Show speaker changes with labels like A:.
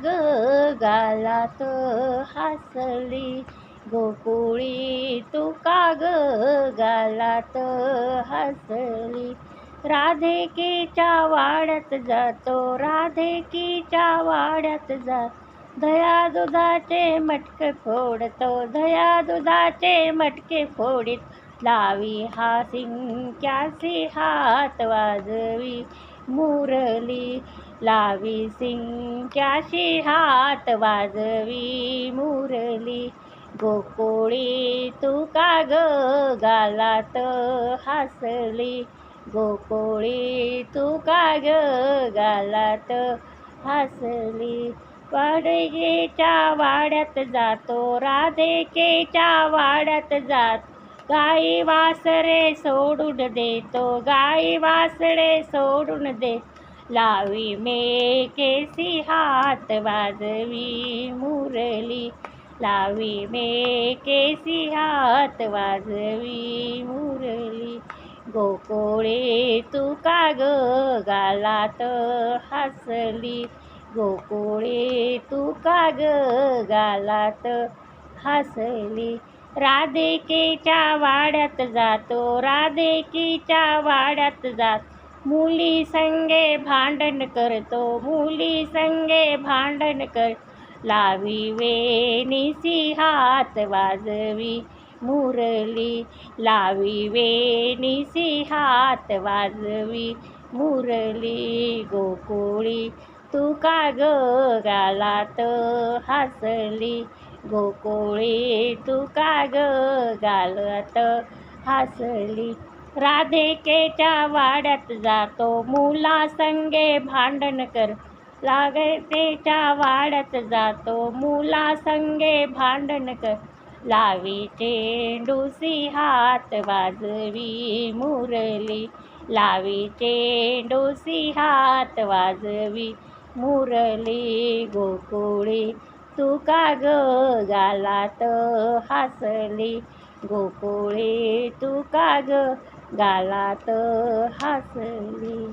A: ग गालात हसली, गोकुळी तू का ग गालात हसली. राधिकेच्या वाड्यात जातो, राधिकेच्या वाड्यात जा, दह्या दुधाचे मटके फोडतो, दह्या दुधाचे मटके फोडीत, लावी हा सिंक्याची हात वाजवी मुरली, लावी सिंक्याची हात वाजवी मुरली. गोकुळी तू का ग गालात हसली, गोकुळी तू का ग गालात हसली. राधिकेच्या वाड्यात जातो, राधिकेच्या वाड्यात जात, गाई वासरे सोडून देतो, गाई वासरे सोडून दे, लावी मेकेसी हात वाजवी मुरली, लावी मेकेसी हात वाजवी मुरली. गोकुळी तू का ग गालात हसली, गोकुळी तू का ग गालात हसली. राधिकेच्या वाड्यात जातो, राधिकेच्या वाड्यात जात, मुली संगे भांडण करतो, मुली संगे भांडण कर, लावी वेणीसी हात वाजवी मुरली, लावी वेणीसी हात वाजवी मुरली. गोकुळी तू का ग गालात हसली, गोकुळी तू का ग गालात हसली. राधिकेच्या वाड्यात जातो, मुला संगे भांडण कर, राधिकेच्या वाड्यात जातो, मुला संगे भांडण कर, लावी चेंडूसी हात वाजवी मुरली, लावी चेंडूसी हात वाजवी मुरली. गोकुळी तू का ग गालात हसली, गोकुळी तू का ग गालात हसली.